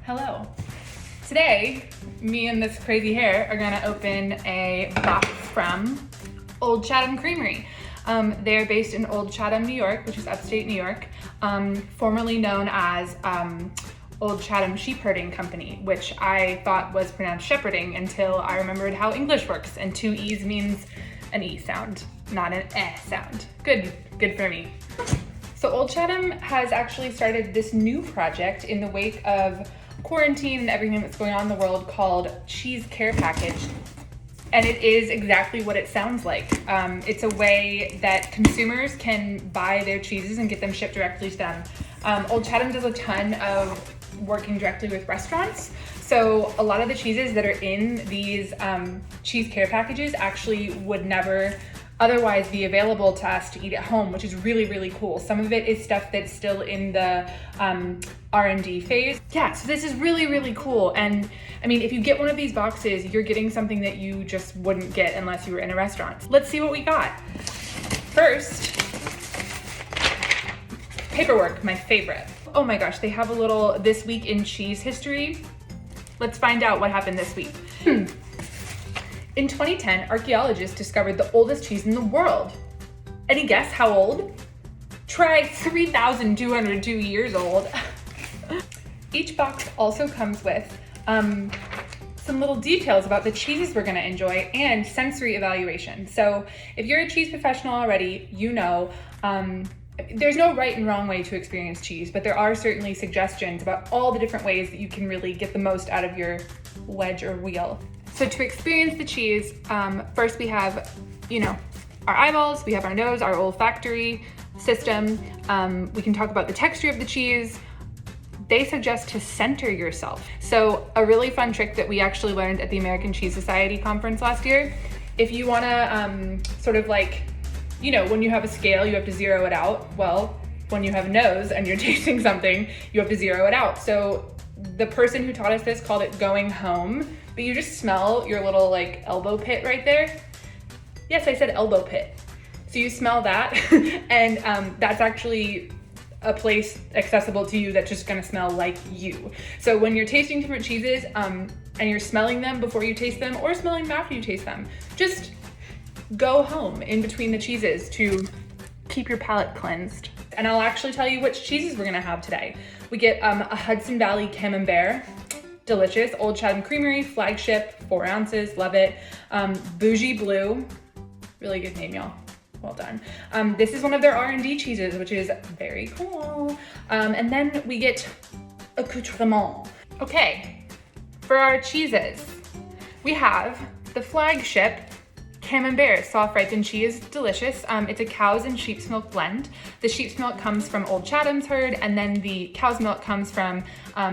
Hello. Today, me and this crazy hair are gonna open a box from Old Chatham Creamery. They're based in Old Chatham, New York, which is upstate New York, formerly known as Old Chatham Sheep Herding Company, which I thought was pronounced shepherding until I remembered how English works, and two E's means an E sound, not an eh sound. Good for me. So Old Chatham has actually started this new project in the wake of quarantine and everything that's going on in the world called Cheese Care Package. And it is exactly what it sounds like. It's a way that consumers can buy their cheeses and get them shipped directly to them. Old Chatham does a ton of working directly with restaurants. So a lot of the cheeses that are in these cheese care packages actually would never otherwise be available to us to eat at home, which is really, really cool. Some of it is stuff that's still in the R&D phase. Yeah, so this is really, really cool. And I mean, if you get one of these boxes, you're getting something that you just wouldn't get unless you were in a restaurant. Let's see what we got. First, paperwork, my favorite. Oh my gosh, they have a little This Week in Cheese History. Let's find out what happened this week. In 2010, archaeologists discovered the oldest cheese in the world. Any guess how old? Try 3,202 years old. Each box also comes with some little details about the cheeses we're gonna enjoy and sensory evaluation. So if you're a cheese professional already, you know there's no right and wrong way to experience cheese, but there are certainly suggestions about all the different ways that you can really get the most out of your wedge or wheel. So to experience the cheese, first we have, our eyeballs, we have our nose, our olfactory system. We can talk about the texture of the cheese. They suggest to center yourself. So a really fun trick that we actually learned at the American Cheese Society conference last year, if you wanna sort of like, when you have a scale, you have to zero it out. Well, when you have a nose and you're tasting something, you have to zero it out. So the person who taught us this called it going home, but you just smell your little like elbow pit right there. Yes, I said elbow pit. So you smell that and that's actually a place accessible to you that's just gonna smell like you. So when you're tasting different cheeses and you're smelling them before you taste them or smelling them after you taste them, just go home in between the cheeses to keep your palate cleansed. And I'll actually tell you which cheeses we're gonna have today. We get a Hudson Valley Camembert, delicious. Old Chatham Creamery, flagship, 4 ounces, love it. Bougie Blue, really good name, y'all. Well done. This is one of their R&D cheeses, which is very cool. And then we get accoutrement. Okay, for our cheeses, we have the flagship Camembert, soft ripened cheese, delicious. It's a cow's and sheep's milk blend. The sheep's milk comes from Old Chatham's herd, and then the cow's milk comes from,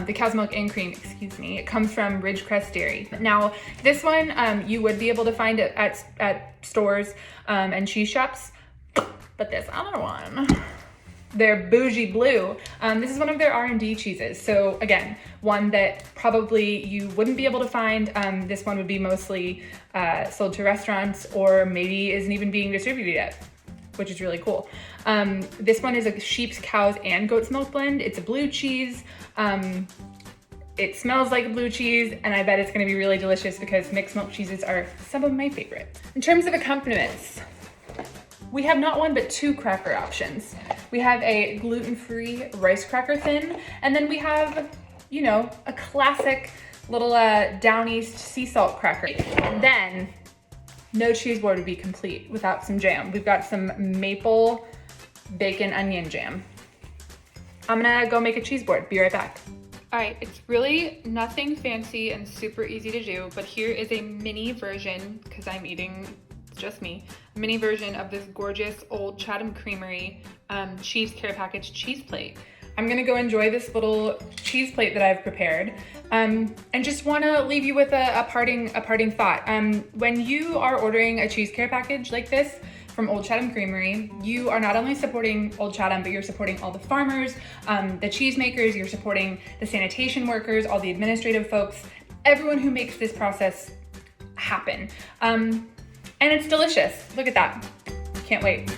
the cow's milk and cream, it comes from Ridgecrest Dairy. Now, this one you would be able to find it at stores and cheese shops, but this other one, they're Bougie Blue. This is one of their R&D cheeses. So again, one that probably you wouldn't be able to find. This one would be mostly sold to restaurants or maybe isn't even being distributed yet, which is really cool. This one is a sheep's, cow's, and goat's milk blend. It's a blue cheese. It smells like a blue cheese, and I bet it's gonna be really delicious because mixed milk cheeses are some of my favorites. In terms of accompaniments, we have not one but 2 cracker options. We have a gluten-free rice cracker thin, and then we have, a classic little Down East sea salt cracker. Then, no cheese board would be complete without some jam. We've got some maple bacon onion jam. I'm gonna go make a cheese board, be right back. All right, it's really nothing fancy and super easy to do, but here is a mini version, because I'm eating just me, mini version of this gorgeous Old Chatham Creamery cheese care package cheese plate. I'm gonna go enjoy this little cheese plate that I've prepared and just wanna leave you with a parting thought. When you are ordering a cheese care package like this from Old Chatham Creamery, you are not only supporting Old Chatham, but you're supporting all the farmers, the cheese makers, you're supporting the sanitation workers, all the administrative folks, everyone who makes this process happen. And it's delicious. Look at that. Can't wait.